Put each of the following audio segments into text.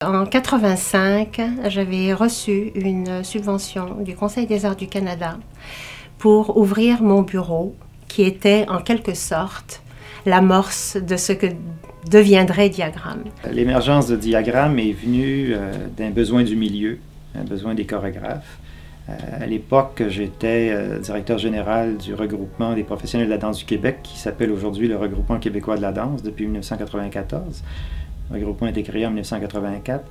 En 85, j'avais reçu une subvention du Conseil des arts du Canada pour ouvrir mon bureau, qui était en quelque sorte l'amorce de ce que deviendrait Diagramme. L'émergence de Diagramme est venue d'un besoin du milieu, un besoin des chorégraphes. À l'époque, j'étais directeur général du regroupement des professionnels de la danse du Québec, qui s'appelle aujourd'hui le Regroupement québécois de la danse depuis 1994. Le regroupement a été créé en 1984.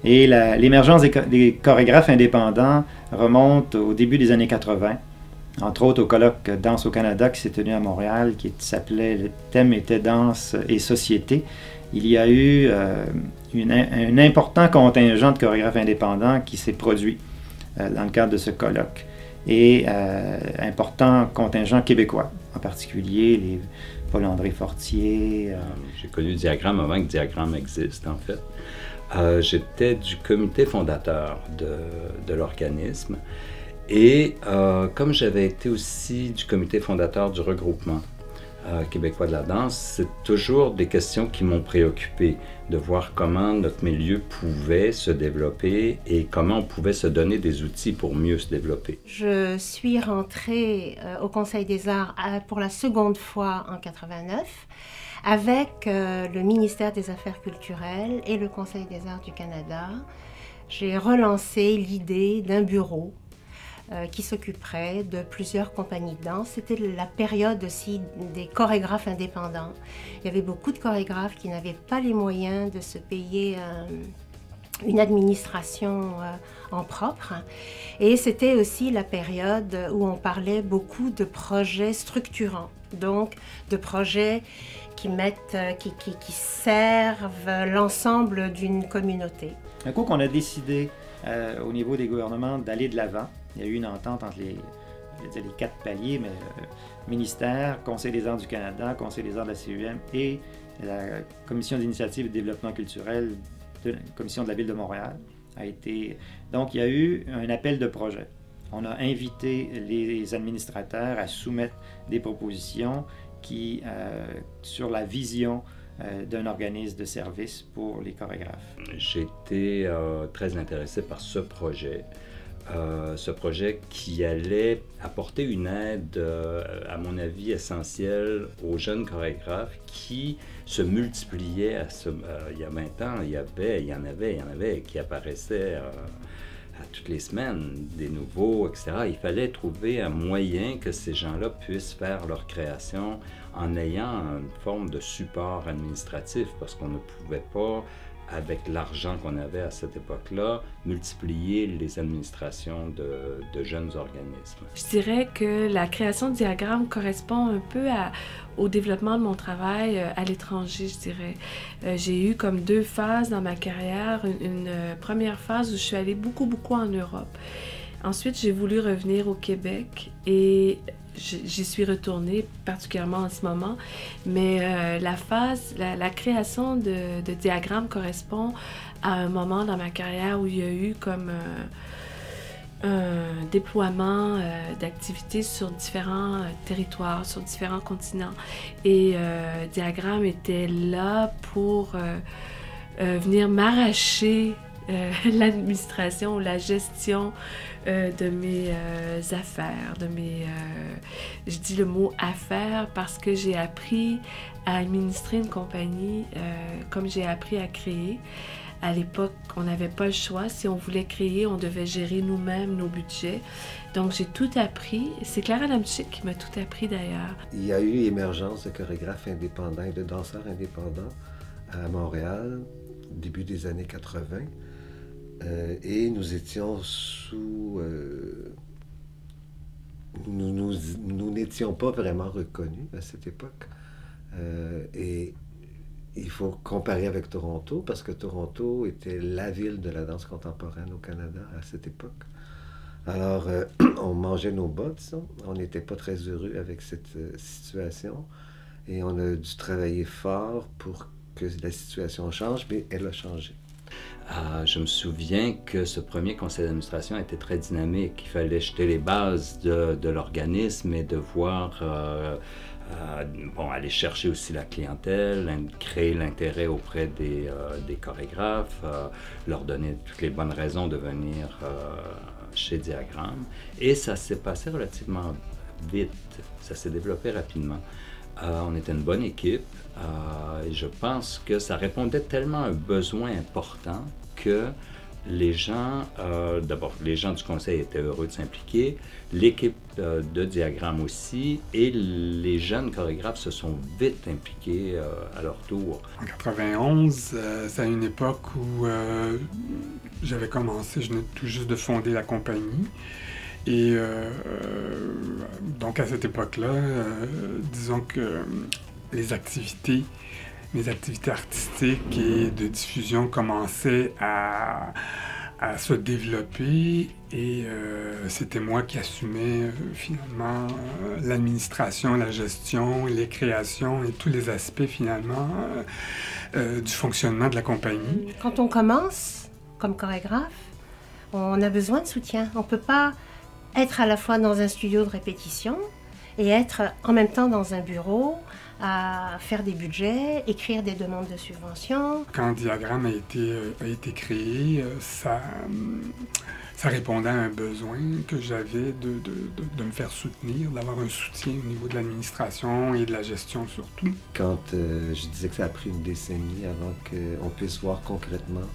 Et l'émergence des chorégraphes indépendants remonte au début des années 80, entre autres au colloque Danse au Canada qui s'est tenu à Montréal, le thème était Danse et société. Il y a eu un important contingent de chorégraphes indépendants qui s'est produit dans le cadre de ce colloque. Et important contingent québécois, en particulier les Paul-André Fortier. J'ai connu Diagramme avant que Diagramme existe, en fait. J'étais du comité fondateur de l'organisme. Et comme j'avais été aussi du comité fondateur du regroupement québécois de la danse, c'est toujours des questions qui m'ont préoccupé, de voir comment notre milieu pouvait se développer et comment on pouvait se donner des outils pour mieux se développer. Je suis rentrée au Conseil des arts pour la seconde fois en 89 avec le ministère des Affaires culturelles et le Conseil des arts du Canada. J'ai relancé l'idée d'un bureau qui s'occuperait de plusieurs compagnies de danse. C'était la période aussi des chorégraphes indépendants. Il y avait beaucoup de chorégraphes qui n'avaient pas les moyens de se payer une administration en propre. Et c'était aussi la période où on parlait beaucoup de projets structurants, donc de projets qui servent l'ensemble d'une communauté. Un coup qu'on a décidé au niveau des gouvernements d'aller de l'avant, il y a eu une entente entre les 4 paliers, mais ministère, Conseil des arts du Canada, Conseil des arts de la CUM et la Commission d'initiative et de développement culturel de la Commission de la Ville de Montréal. Donc, il y a eu un appel de projet. On a invité les administrateurs à soumettre des propositions sur la vision d'un organisme de service pour les chorégraphes. J'ai été très intéressé par ce projet qui allait apporter une aide, à mon avis, essentielle aux jeunes chorégraphes qui se multipliaient. Il y a 20 ans, il y en avait qui apparaissaient à toutes les semaines, des nouveaux, etc. Il fallait trouver un moyen que ces gens-là puissent faire leur création en ayant une forme de support administratif, parce qu'on ne pouvait pas, avec l'argent qu'on avait à cette époque-là, multiplier les administrations de jeunes organismes. Je dirais que la création de Diagramme correspond un peu au développement de mon travail à l'étranger, je dirais. J'ai eu comme 2 phases dans ma carrière. Une première phase où je suis allée beaucoup en Europe. Ensuite, j'ai voulu revenir au Québec et j'y suis retournée, particulièrement en ce moment, mais la création de Diagramme correspond à un moment dans ma carrière où il y a eu comme un déploiement d'activités sur différents territoires, sur différents continents. Et Diagramme était là pour venir m'arracher l'administration, la gestion de mes affaires, je dis le mot affaires parce que j'ai appris à administrer une compagnie comme j'ai appris à créer. À l'époque, on n'avait pas le choix. Si on voulait créer, on devait gérer nous-mêmes nos budgets. Donc, j'ai tout appris. C'est Clara Adamczyk qui m'a tout appris d'ailleurs. Il y a eu l'émergence de chorégraphes indépendants et de danseurs indépendants à Montréal, début des années 80. Et nous étions nous n'étions pas vraiment reconnus à cette époque. Et il faut comparer avec Toronto, parce que Toronto était la ville de la danse contemporaine au Canada à cette époque. Alors, on mangeait nos bas, disons. On n'était pas très heureux avec cette situation. Et on a dû travailler fort pour que la situation change, mais elle a changé. Je me souviens que ce premier conseil d'administration était très dynamique. Il fallait jeter les bases de l'organisme et de voir Bon, aller chercher aussi la clientèle, créer l'intérêt auprès des chorégraphes, leur donner toutes les bonnes raisons de venir chez Diagramme. Et ça s'est passé relativement vite, ça s'est développé rapidement. On était une bonne équipe et je pense que ça répondait tellement à un besoin important que les gens, d'abord, les gens du conseil étaient heureux de s'impliquer, l'équipe de Diagramme aussi, et les jeunes chorégraphes se sont vite impliqués à leur tour. En 91, c'est à une époque où j'avais commencé, je venais tout juste de fonder la compagnie. Et donc à cette époque-là, disons que mes activités artistiques et de diffusion commençaient à se développer et c'était moi qui assumais finalement l'administration, la gestion, les créations et tous les aspects finalement du fonctionnement de la compagnie. Quand on commence comme chorégraphe, on a besoin de soutien. On ne peut pas être à la fois dans un studio de répétition et être en même temps dans un bureau à faire des budgets, écrire des demandes de subventions. Quand Diagramme a été créé, ça répondait à un besoin que j'avais de me faire soutenir, d'avoir un soutien au niveau de l'administration et de la gestion surtout. Quand je disais que ça a pris une décennie avant qu'on puisse voir concrètement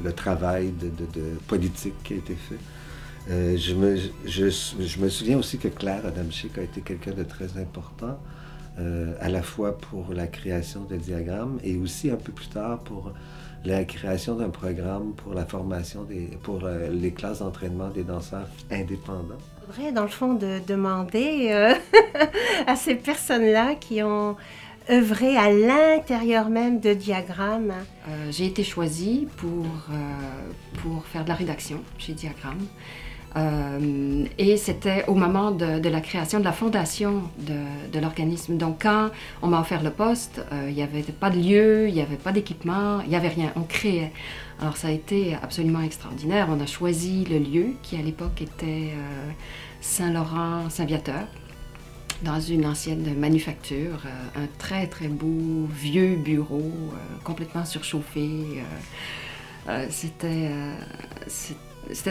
le travail de politique qui a été fait. Je me souviens aussi que Claire Adamczyk a été quelqu'un de très important, à la fois pour la création de Diagramme et aussi un peu plus tard pour la création d'un programme pour la formation pour les classes d'entraînement des danseurs indépendants. Il faudrait, dans le fond, de demander à ces personnes-là qui ont œuvré à l'intérieur même de Diagramme. J'ai été choisie pour faire de la rédaction chez Diagramme. Et c'était au moment de la création de la fondation de l'organisme. Donc quand on m'a offert le poste, il n'y avait pas de lieu, il n'y avait pas d'équipement, il n'y avait rien, on créait. Alors ça a été absolument extraordinaire. On a choisi le lieu qui à l'époque était Saint-Laurent-Saint-Viateur, dans une ancienne manufacture, un très très beau vieux bureau complètement surchauffé. C'était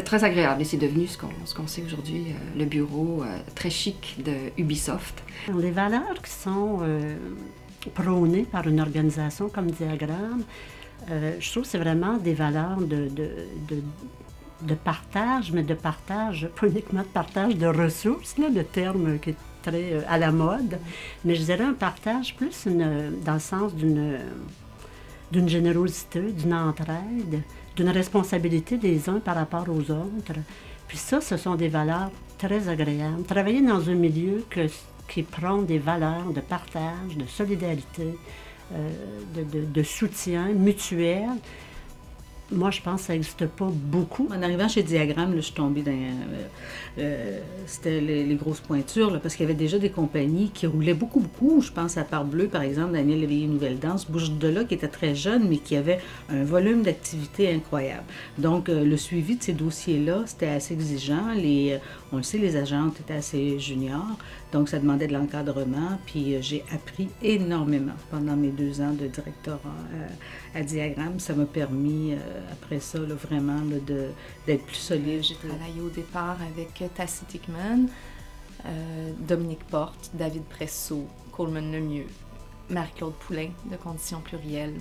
très agréable et c'est devenu ce qu'on sait aujourd'hui, le bureau très chic de Ubisoft. Les valeurs qui sont prônées par une organisation comme Diagramme, je trouve que c'est vraiment des valeurs de partage, mais de partage, pas uniquement de partage de ressources, là, le terme qui est très à la mode, mais je dirais un partage plus dans le sens d'une générosité, d'une entraide, d'une responsabilité des uns par rapport aux autres. Puis ça, ce sont des valeurs très agréables. Travailler dans un milieu qui prône des valeurs de partage, de solidarité, de soutien mutuel, moi, je pense que ça n'existe pas beaucoup. En arrivant chez Diagramme, là, je suis tombée dans... c'était les grosses pointures, là, parce qu'il y avait déjà des compagnies qui roulaient beaucoup. Je pense à Parbleu, par exemple, Daniel Léveillé Nouvelle Danse, Bouche de là, qui était très jeune, mais qui avait un volume d'activité incroyable. Donc, le suivi de ces dossiers-là, c'était assez exigeant. On le sait, les agentes étaient assez juniors, donc ça demandait de l'encadrement. Puis j'ai appris énormément pendant mes 2 ans de directeur à Diagramme. Ça m'a permis, après ça, là, vraiment là, d'être plus solide. J'ai travaillé au départ avec Tassie Tickman, Dominique Porte, David Presso, Coleman Lemieux, Marie-Claude Poulain de Conditions Plurielles.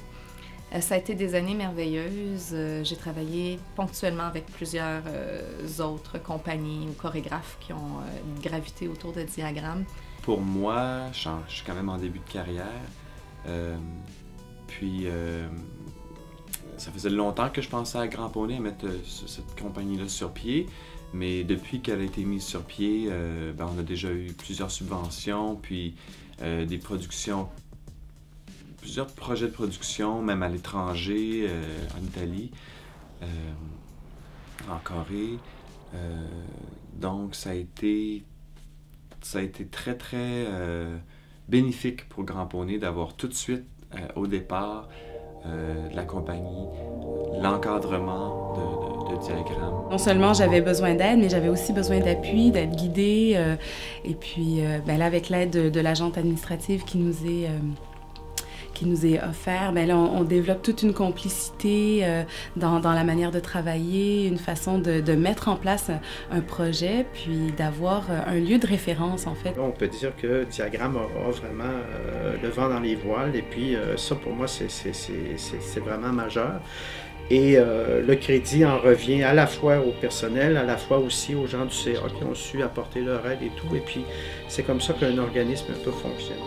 Ça a été des années merveilleuses. J'ai travaillé ponctuellement avec plusieurs autres compagnies ou chorégraphes qui ont gravité autour de Diagramme. Pour moi, je suis quand même en début de carrière. Ça faisait longtemps que je pensais à Grand Poney, à mettre cette compagnie-là sur pied. Mais depuis qu'elle a été mise sur pied, on a déjà eu plusieurs subventions, puis des productions, plusieurs projets de production, même à l'étranger, en Italie, en Corée. Donc ça a été très, très bénéfique pour Grand Poney d'avoir tout de suite, au départ, de la compagnie, l'encadrement de diagrammes. Non seulement j'avais besoin d'aide, mais j'avais aussi besoin d'appui, d'être guidée. Et puis là, avec l'aide de l'agente administrative qui nous est offert, bien là, on développe toute une complicité dans la manière de travailler, une façon de mettre en place un projet, puis d'avoir un lieu de référence, en fait. On peut dire que Diagramme a vraiment le vent dans les voiles, et puis ça, pour moi, c'est vraiment majeur. Et le crédit en revient à la fois au personnel, à la fois aussi aux gens du CA qui ont su apporter leur aide et tout. Et puis, c'est comme ça qu'un organisme peut fonctionner.